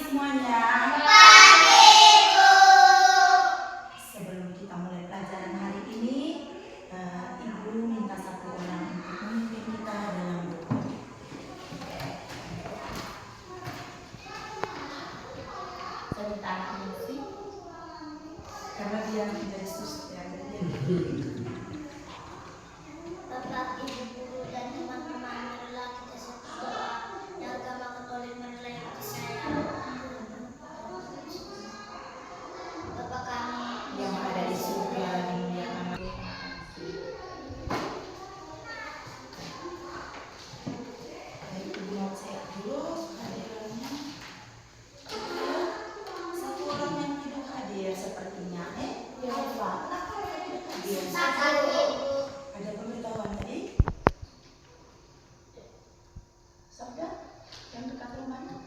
semuanya. Pagi, Bu. Sebelum kita mulai pelajaran hari ini, Ibu minta satu orang untuk memimpin kita dalam doa. Saya minta anak musik karena dia menjadi sus ya. Bapak, Ibu, Guru, dan teman-teman, marilah kita satu doa. Yang agama Katolik, marilah ikuti saya. Bapa kami Yang ada di surga, dimuliakan nama. Baik, Ibu mau cek dulu hadirannya. Satu orang yang tidak hadir sepertinya. Alfa, kenapa Alfa tidak hadir? Ibu. Ada pemberitahuan tadi? Sabda yang dekat rumahnya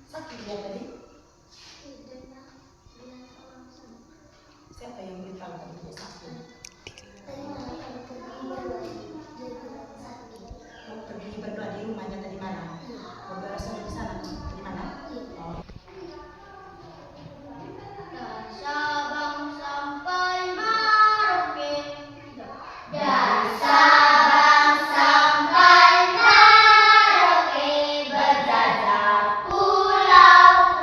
sakit dia tadi. Siapa yang beritahu tadi dia sakit? Mau pergi berdoa di rumahnya tadi malam. Saudara sudah di sana tadi malam. Oh. Sabang sampai Merauke. Dari Sabang sampai Merauke, berjajah pulau-pulau.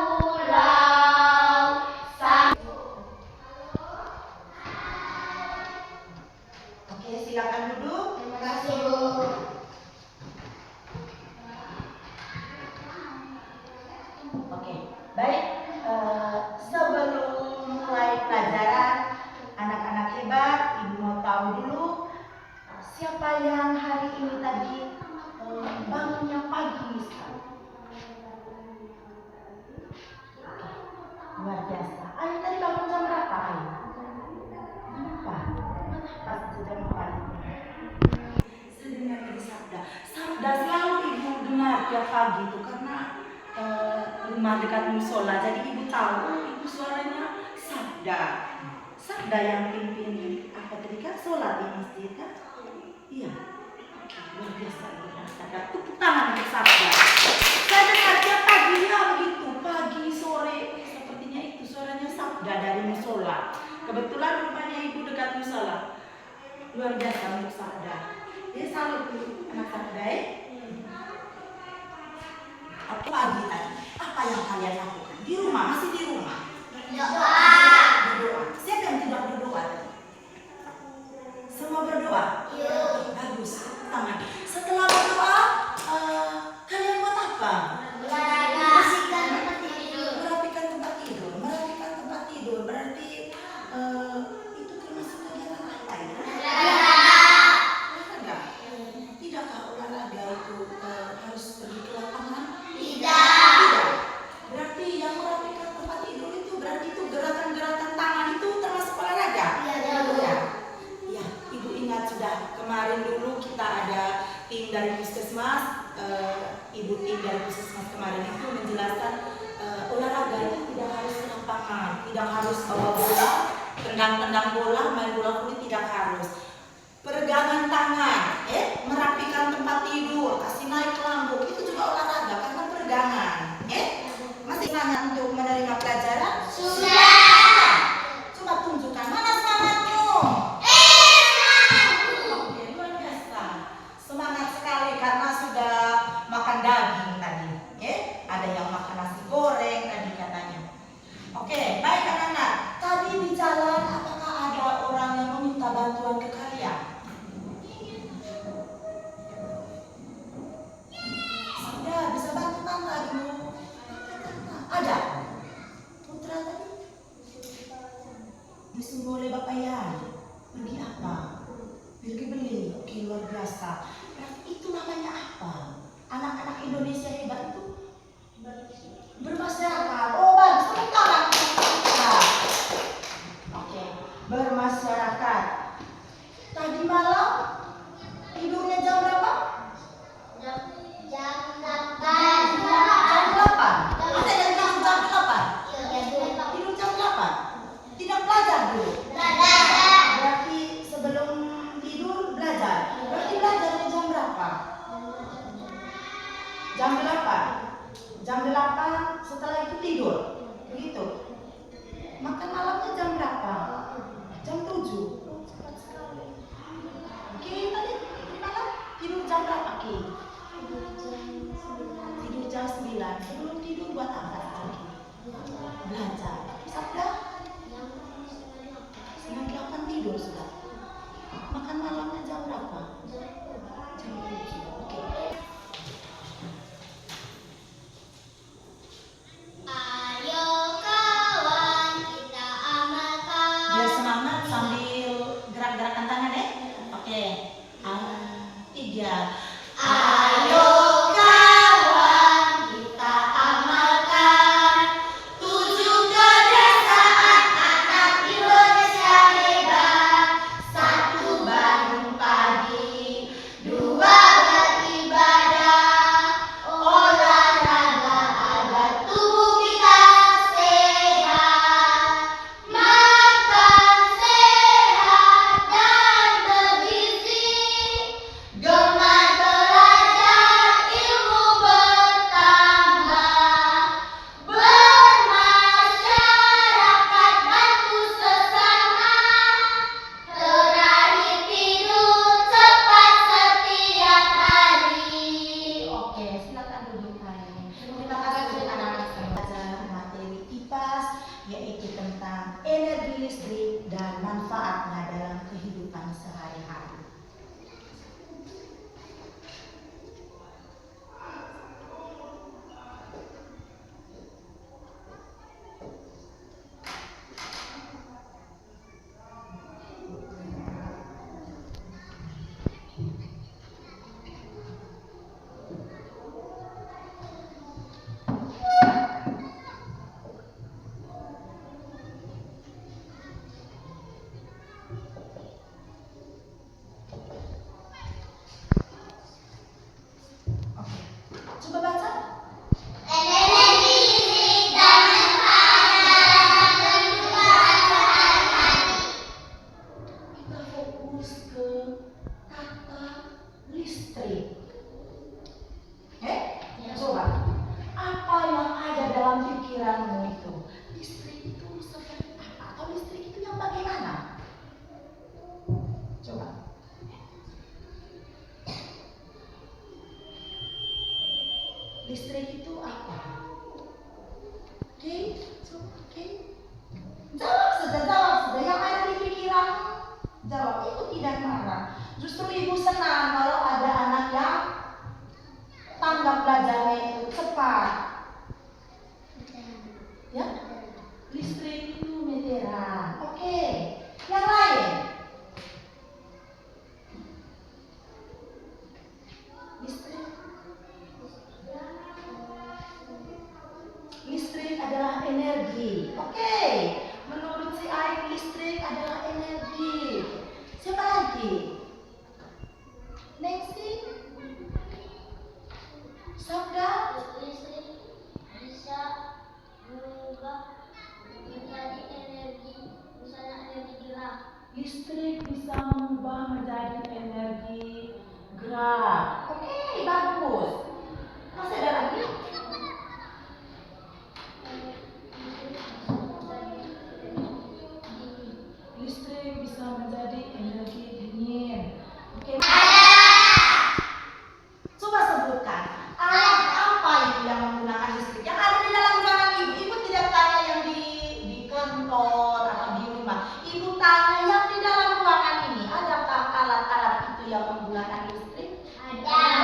Oke, silakan duduk. Terima kasih, Bu. Oke, baik. Sebelum mulai pelajaran, anak-anak hebat, Ibu mau tahu dulu siapa yang hari ini tadi bangunnya pagi sekali. Luar biasa. Ayo tadi bangun jam berapa, Ayo? Kenapa? Pas jam 4. Saya dengar dari Sabda. Sabda selalu Ibu dengar tiap pagi itu karena rumah dekat musola. Jadi Ibu tahu itu suaranya Sabda. Sabda yang pimpin apa tadi kan sholat di masjid kan? Iya. Oke, luar biasa Ibu Sabda. Tepuk tangan untuk Sabda. Saya dengar tiap pagi dia begitu, pagi sore sepertinya itu suaranya Sabda dari musola. Kebetulan rumahnya Ibu dekat musola. Luar biasa untuk Sabda. Dia salut tuh anak Sabda. Apa pagi tadi? Apa yang kalian lakukan? Di rumah, masih di rumah? Berdoa. Berdoa. Siapa yang tidak berdoa tadi? Semua berdoa? Iya. Bagus, tangan. Setelah berdoa, kalian buat apa? Olahraga. Bersihkan tempat tidur. Merapikan tempat tidur. Merapikan tempat tidur berarti itu termasuk kegiatan apa ya? Olahraga. Tidakkah olahraga itu harus pergi ke lapangan? Tidak. Berarti yang merapikan tempat tidur itu berarti itu gerakan-gerakan tangan itu termasuk olahraga? Iya, Bu. Ya, Ibu ingat sudah kemarin dulu kita ada tim dari puskesmas, Ibu tim dari puskesmas kemarin itu menjelaskan olahraga itu tidak harus ke lapangan, tidak harus bawa bola, tendang-tendang bola, main bola kulit tidak harus. Peregangan tangan, merapikan tempat tidur, kasih naik lambung itu juga olahraga karena peregangan. Masih semangat untuk menerima pelajaran? Sudah. Coba tunjukkan mana semangatmu. Oke, luar biasa. Semangat sekali karena sudah makan daging tadi. Ada yang makan nasi goreng tadi katanya. Oke, baik anak-anak. Tadi di jalan apakah ada orang yang meminta bantuan ke kalian? Sudah bisa bantu tangga dulu. Ada? Putra tadi? makan, setelah itu tidur. Begitu. Makan malamnya jam berapa? Jam 7. Cepat sekali. Oke, tadi malam tidur jam berapa, Ki? Tidur jam 9. Tidur jam 9. Sebelum tidur buat apa lagi? Belajar. Sabda? Jam 9. Setengah 8 tidur sudah. Makan malamnya jam berapa? Jam Jam 7. Oke. Ayo kawan, kita amalkan. Biar semangat sambil gerak-gerakan tangan ya. Oke. 3. Ayo kawan, kita amalkan 7 kebiasaan anak Indonesia hebat. 1. Bangun pagi. 2. Beribadah. Olahraga agar tubuh kita sehat. Makan sehat dan bergizi. Gemar belajar, ilmu bertambah. Bermasyarakat, bantu sesama. Terakhir tidur cepat setiap hari. Oke, silakan duduk lagi. Terima kasih anak-anak belajar materi IPAS yaitu tentang energi listrik dan manfaatnya dalam kehidupan sehari-hari. Oke, coba baca. Energi listrik dan manfaatnya dalam kehidupan sehari-hari. Kita fokus ke kata listrik. Coba. Apa yang ada dalam pikiranmu itu? Listrik itu seperti apa? Atau listrik itu yang bagaimana? Coba. Listrik itu apa? Oke, coba, oke. Jawab saja. Yang ada di pikiranmu, jawab. Ibu tidak marah. Justru ibu senang kalau ada anak yang tanggap belajarnya itu cepat. Ya? Listrik itu meteran. Oke. Yang lain? Listrik. Listrik adalah energi. Oke. Menurut si Aik, listrik adalah energi. Siapa lagi? Nexi? Sabda? Listrik bisa berubah menjadi energi, misalnya energi gerak. Listrik bisa mengubah menjadi energi gerak. Oke, bagus. Masih ada lagi? Listrik bisa menjadi energi dingin. Oke. Coba sebutkan. Alat apa itu yang menggunakan listrik? Yang ada di dalam ruangan ibu. Ibu tidak tanya yang di kantor atau di rumah. Ibu tanya yang di dalam ruangan ini. Adakah alat-alat itu yang menggunakan listrik? Ada.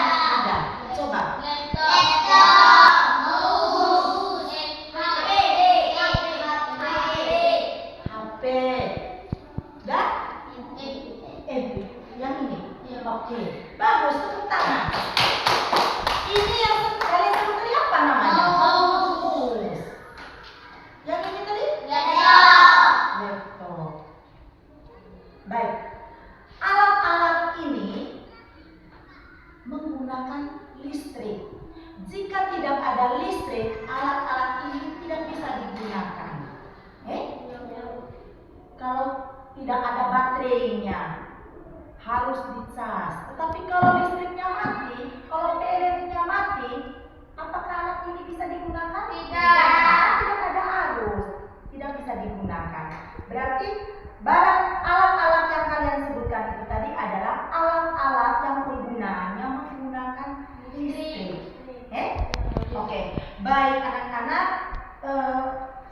Baik anak-anak,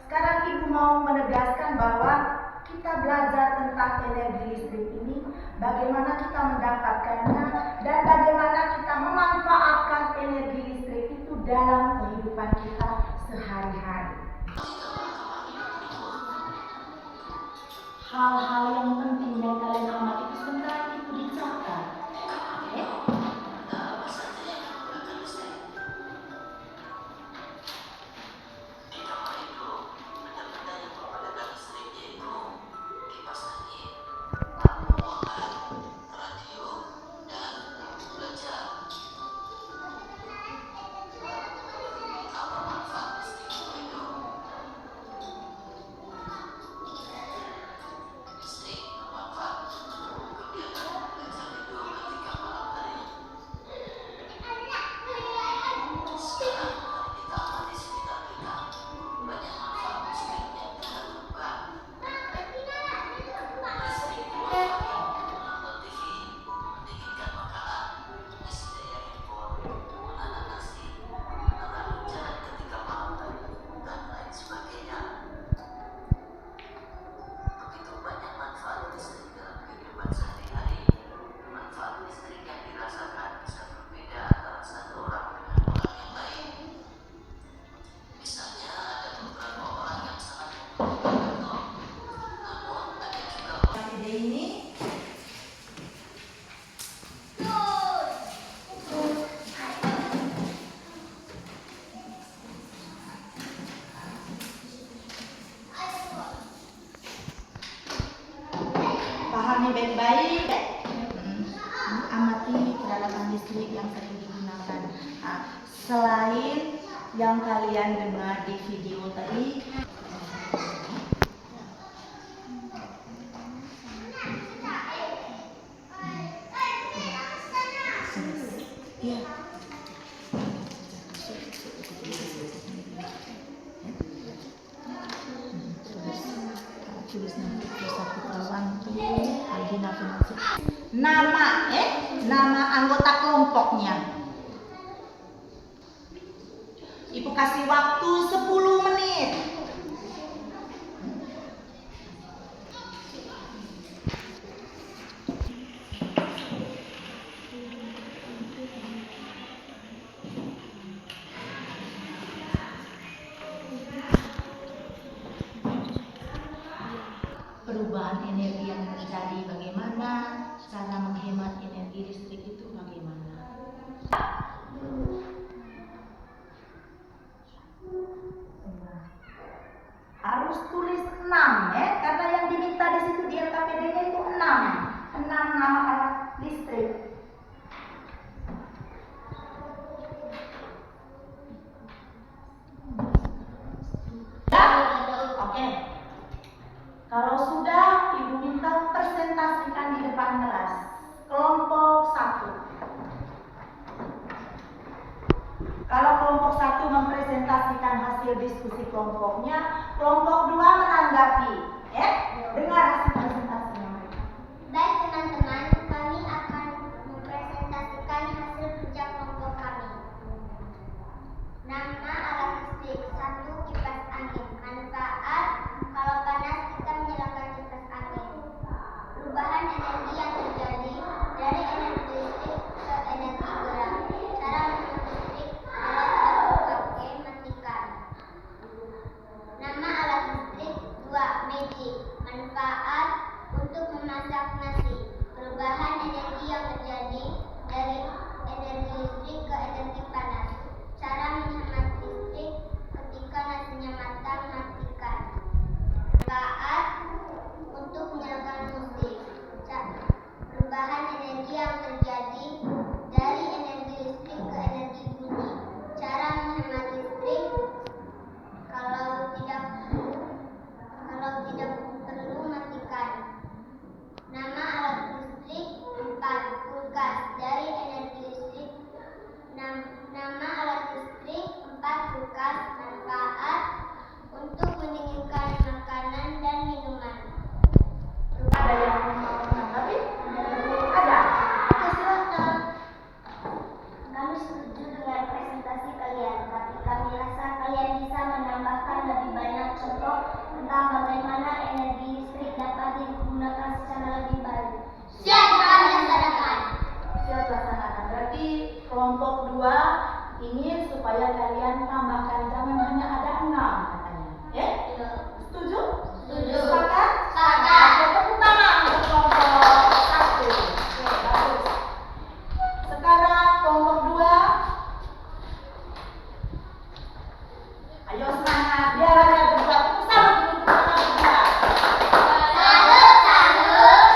sekarang Ibu mau menegaskan bahwa kita belajar tentang energi listrik ini, bagaimana kita mendapatkannya, dan bagaimana kita memanfaatkan energi listrik itu dalam kehidupan kita sehari-hari. Hal-hal yang penting yang kalian amati itu sebentar itu dicatat. Oke? Pahami baik-baik. Amati peralatan listrik yang sering digunakan. Selain yang kalian dengar di video tadi, nama anggota kelompoknya. Ibu kasih waktu 10 menit. Perubahan energi yang terjadi bagaimana, cara menghemat energi listrik itu bagaimana. Harus tulis 6 ya, karena yang diminta di situ di LKPD-nya itu 6 nama alat listrik. Oke. Kalau sudah, Ibu minta presentasikan di depan kelas. Kelompok 1. Kalau kelompok 1 mempresentasikan hasil diskusi kelompoknya, kelompok 2 menanggapi. Dengar hasil presentasinya. Baik teman-teman, kami akan mempresentasikan hasil kerja kelompok kami. Nama alat listrik 1, kipas angin. Manfaat: kalau panas kita menyalakan kipas angin. Perubahan energi yang terjadi dari energi listrik ke energi gerak. Cara menghemat listrik: kalau tidak terpakai, matikan. Nama alat listrik 2, magic. Manfaat: kalian bisa menambahkan lebih banyak contoh tentang bagaimana energi listrik dapat digunakan secara lebih baik. Siap kami laksanakan. Siap laksanakan. Berarti kelompok 2 ingin supaya kalian tambahkan jangan hanya ada 6 katanya. Ya? Setuju? Setuju. Sepakat? Sepakat. Oke, tepuk tangan untuk kelompok 1. Oke, bagus. Sekarang kelompok 2. Ayo semangat, biar ada berdua. Tepuk tangan dulu untuk kelompok 2. Salut, salut.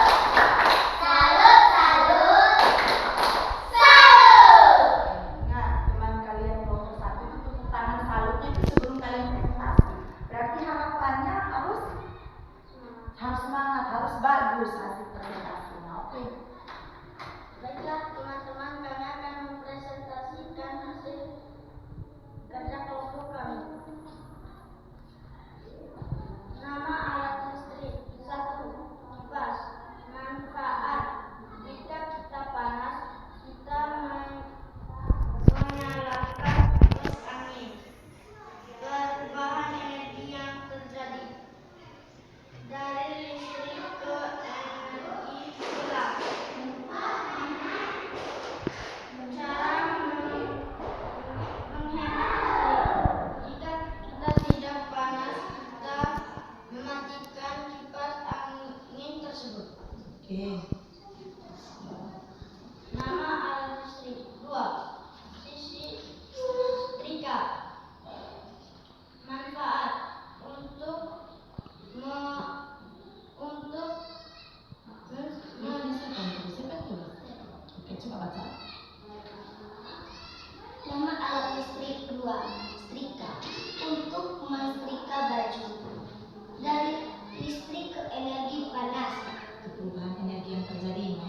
Salut, salut. Salut. Ingat, teman kalian kelompok 1 itu tepuk tangan salutnya itu sebelum kalian presentasi. Berarti harapannya harus semangat, harus bagus hasil presentasinya. Oke. Baiklah teman-teman, kami akan mempresentasikan hasil kerja kelompok kami. Nama alat listrik 1. Kipas. Manfaat: jika kita panas, kita menyalakan kipas angin. Perubahan energi yang terjadi dari listrik ke energi kilat. Cara menghemat listrik: jika kita tidak panas, kita mematikan kipas angin tersebut. Oke. Nama alat listrik 2. Sisi setrika. Manfaat: untuk Oke, coba baca. Nama alat listrik 2. Setrika. Untuk mensetrika baju. Dari listrik ke energi panas. Perubahan energi yang terjadi ya.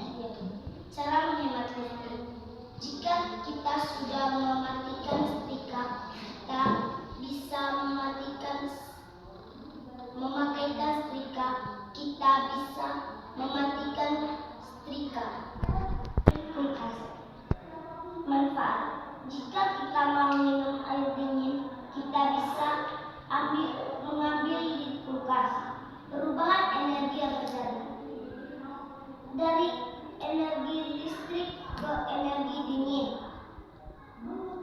Cara menghemat listrik: jika kita sudah mematikan setrika, kita bisa memakaikan setrika. Kita bisa mematikan setrika. Kulkas. Manfaat: jika kita mau minum air dingin, kita bisa mengambil di kulkas. Perubahan energi yang terjadi dari energi listrik ke energi dingin.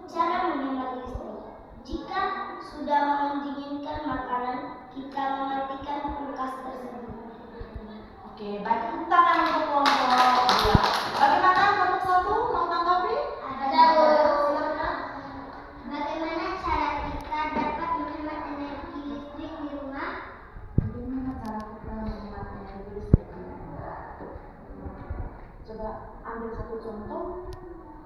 Cara menghemat listrik: jika sudah mendinginkan makanan, kita mematikan kulkas tersebut. Oke, baik, tepuk tangan untuk kelompok 2. Bagaimana kelompok 1 mau tanggapi? Ada. Silakan. Bagaimana cara kita dapat menghemat energi listrik di rumah? Bagaimana cara kita menghemat energi listrik? Coba ambil satu contoh.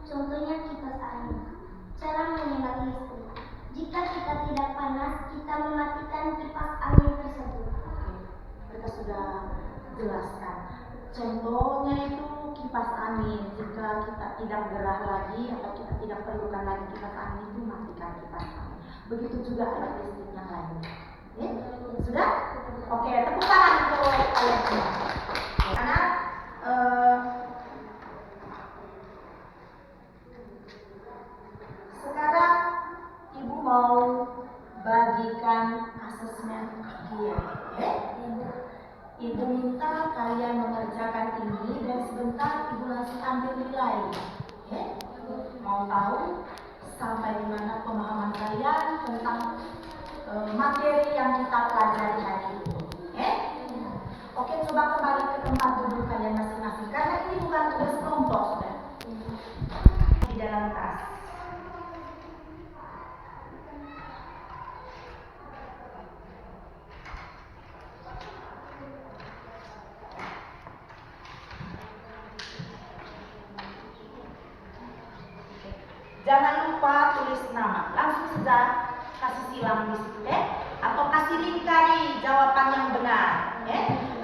Contohnya kipas angin. Cara menghemat listrik: jika kita tidak panas, kita mematikan kipas angin tersebut. Oke, mereka sudah jelaskan. Contohnya itu kipas angin. Jika kita tidak gerah lagi atau kita tidak perlukan lagi kipas angin itu, matikan kipas angin. Begitu juga alat listrik yang lain. Oke, sudah? Oke, tepuk tangan untuk kalian semua. Karena sekarang ibu mau bagikan asesmen dia. Oke? Ibu minta kalian mengerjakan ini dan sebentar ibu langsung ambil nilai. Oke? Mau tahu sampai di mana pemahaman kalian tentang materi yang kita pelajari hari ini. Oke? Oke, coba kembali ke tempat duduk kalian masing-masing karena ini bukan tugas kelompok, sudah. Di dalam tas. Jangan lupa tulis nama, langsung saja kasih silang di situ, atau kasih lingkari jawaban yang benar.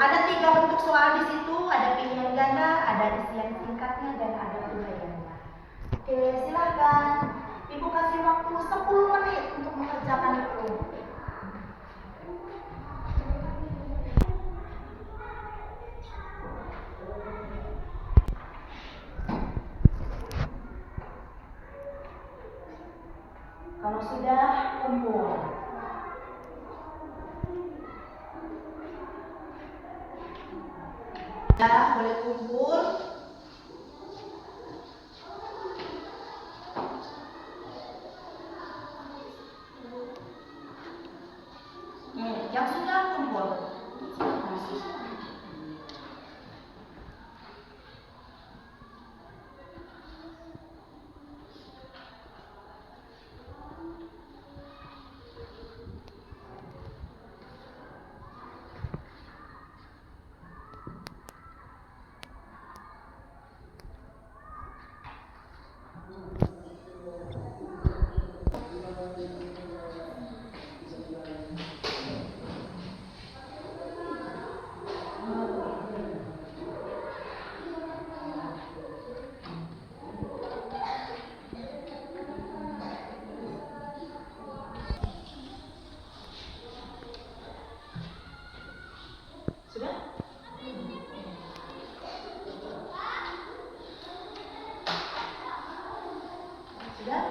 Ada 3 bentuk soal di situ, ada pilihan ganda, ada isian singkatnya, dan ada uraiannya. Oke, silakan. Ibu kasih waktu 10 menit untuk mengerjakan itu. Kalau sudah, kumpul. Ya, boleh kumpul. Yang sudah kumpul. Sudah? Sudah?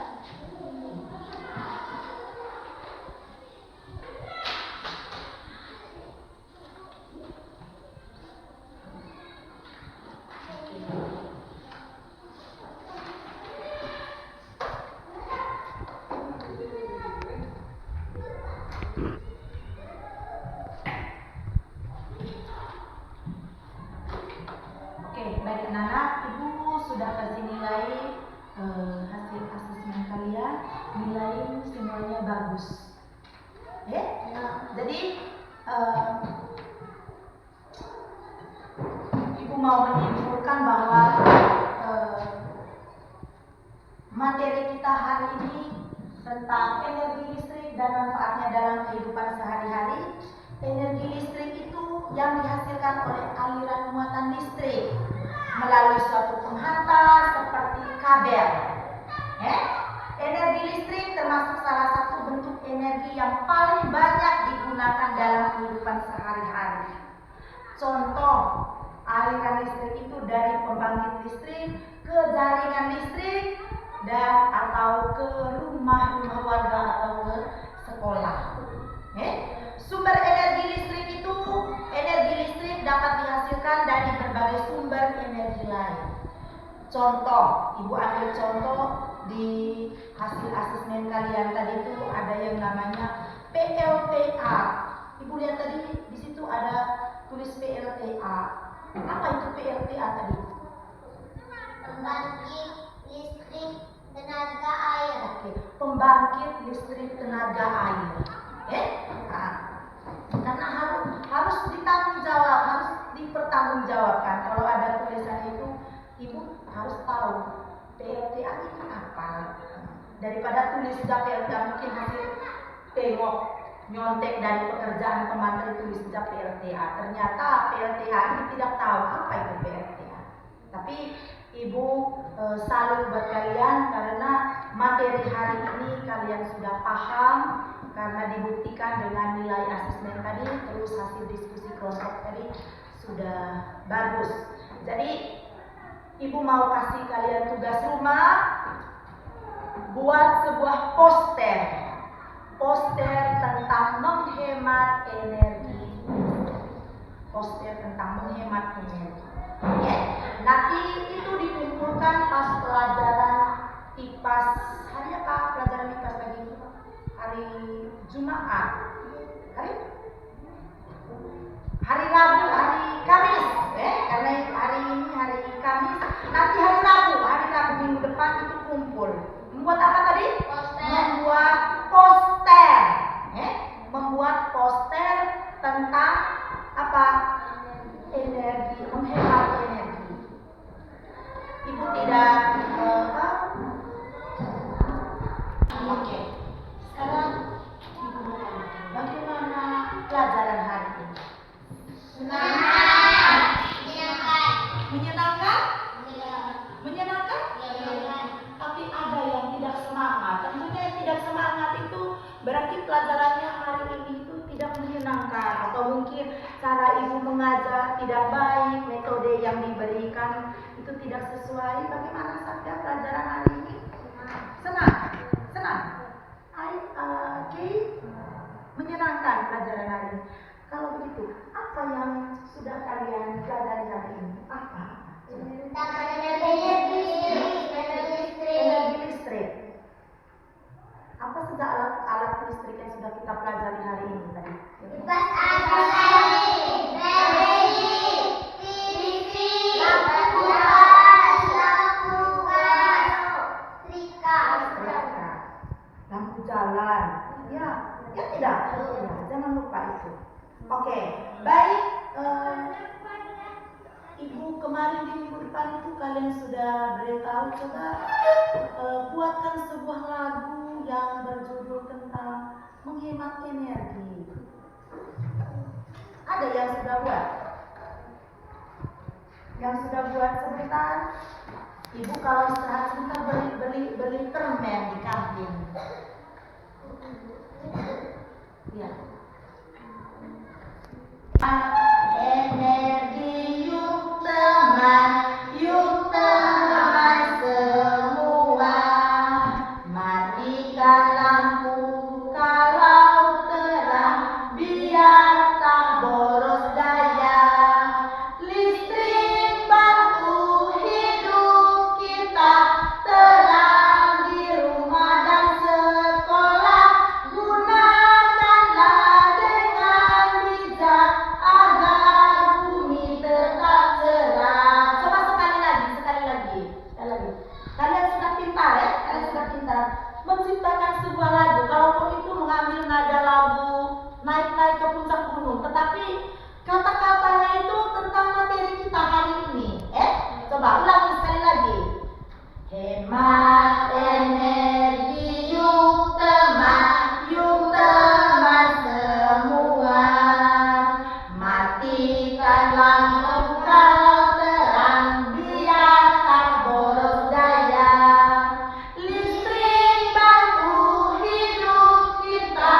Oke, baik anak-anak, Ibu sudah kasih nilai hasil asesmen kalian, nilai semuanya bagus. Ya? Jadi Ibu mau menyimpulkan bahwa materi kita hari ini tentang energi listrik dan manfaatnya dalam kehidupan sehari-hari. Energi listrik itu yang dihasilkan oleh aliran muatan listrik melalui suatu penghantar seperti kabel. Energi listrik termasuk salah satu bentuk energi yang paling banyak digunakan dalam kehidupan sehari-hari. Contoh aliran listrik itu dari pembangkit listrik ke jaringan listrik dan atau ke rumah-rumah warga atau ke sekolah. Sumber energi listrik itu, energi listrik dapat dihasilkan dari berbagai sumber energi lain. Contoh, Ibu ambil contoh di hasil asesmen kalian tadi itu ada yang namanya PLTA. Ibu lihat tadi di situ ada tulis PLTA. Apa itu PLTA tadi? Pembangkit listrik tenaga air. Oke, pembangkit listrik tenaga air. Karena harus ditanggungjawab, harus dipertanggungjawabkan. Kalau ada tulisan itu, Ibu harus tahu PLTA itu apa. Daripada tulis PLTA mungkin hasil tengok nyontek dari pekerjaan teman tulis PLTA. Ternyata PLTA ini tidak tahu apa itu PLTA. Tapi Ibu salut buat kalian karena materi hari ini kalian sudah paham karena dibuktikan dengan nilai asesmen tadi, terus hasil diskusi kelompok tadi sudah bagus. Jadi Ibu mau kasih kalian tugas rumah, buat sebuah poster tentang menghemat energi. Poster tentang menghemat energi. Nanti itu dikumpulkan pas pelajaran IPAS. Hari apa pelajaran IPAS lagi itu? Hari Jumat. Hari Rabu, hari Kamis. Karena hari ini hari Kamis. Nanti hari Rabu minggu depan itu kumpul. Membuat apa tadi? Poster. Membuat poster. Membuat poster tentang apa? Energi, menghemat energi. Ibu tidak Oke. Sekarang Ibu bertanya, bagaimana pelajaran hari ini? Menyenangkan? Menyenangkan? Tapi ada yang tidak semangat. Tentunya yang tidak semangat itu berarti pelajarannya hari ini itu tidak menyenangkan, atau mungkin cara Ibu mengajar tidak baik, metode yang diberikan itu tidak sesuai. Bagaimana saja pelajaran hari ini? Senang? Oke. Menyenangkan pelajaran hari ini. Kalau begitu, apa yang sudah kalian pelajari hari ini? Apa? Tentang energi Listrik. Apa saja alat listrik yang sudah kita pelajari hari ini tadi? kipas angin, baterai, TV, lampu gas, setrika, lampu jalan. Ya tidak. Ya, jangan lupa itu. Oke, baik. Ibu kemarin di minggu depan itu kalian sudah beritahu, coba buatkan sebuah lagu yang berjudul tentang menghemat energi. Ada yang sudah buat? Yang sudah buat sebentar? Ibu kalau istirahat sebentar beli permen di kantin. Ya. Energi yuk teman semua, matikan lampu kalau terang, biar tak boros daya. Listrik bantu hidup kita, terang di rumah dan sekolah. Gunakanlah dengan bijak agar bumi tetap cerah. Coba sekali lagi. Kalian sudah pintar ya? Kalian sudah pintar menciptakan sebuah lagu. Kalaupun itu mengambil nada lagu naik-naik ke puncak gunung, tetapi kata-katanya itu tentang materi kita hari ini. Coba ulangi sekali lagi. Hemat energi yuk teman semua, matikan lampu kalau terang, biar tak boros daya. Listrik bantu hidup kita,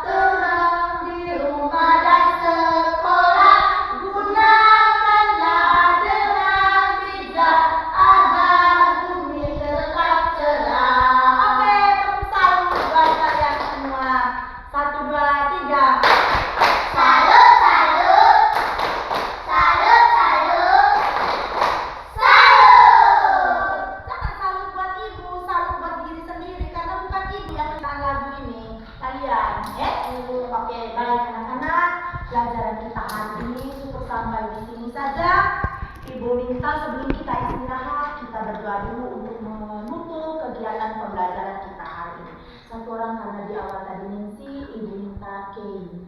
terang di rumah dan sekolah. Gunakanlah dengan bijak agar bumi tetap cerah. Oke, tepuk tangan buat kalian semua. 1, 2, 3. salut, salut, salut, salut, salut. Jangan salut buat ibu, salut buat diri sendiri, karena bukan ibu yang menciptakan lagu ini, kalian. Oke, baik anak-anak, pelajaran kita hari ini cukup sampai di sini saja. Ibu minta sebelum kita istirahat, kita berdoa dulu untuk menutup kegiatan pembelajaran kita hari ini. Satu orang karena di awal tadi Nancy, ibu minta Kay.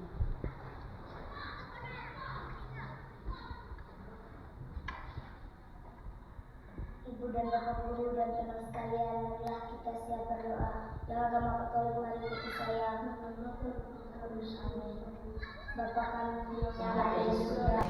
Ibu dan Bapak Guru dan teman sekalian, marilah kita siap berdoa. Yang agama Katolik, mari ikuti saya. Bapa kami yang ada di surga,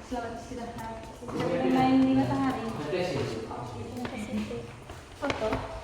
Selamat istirahat. Kita main di matahari. Foto.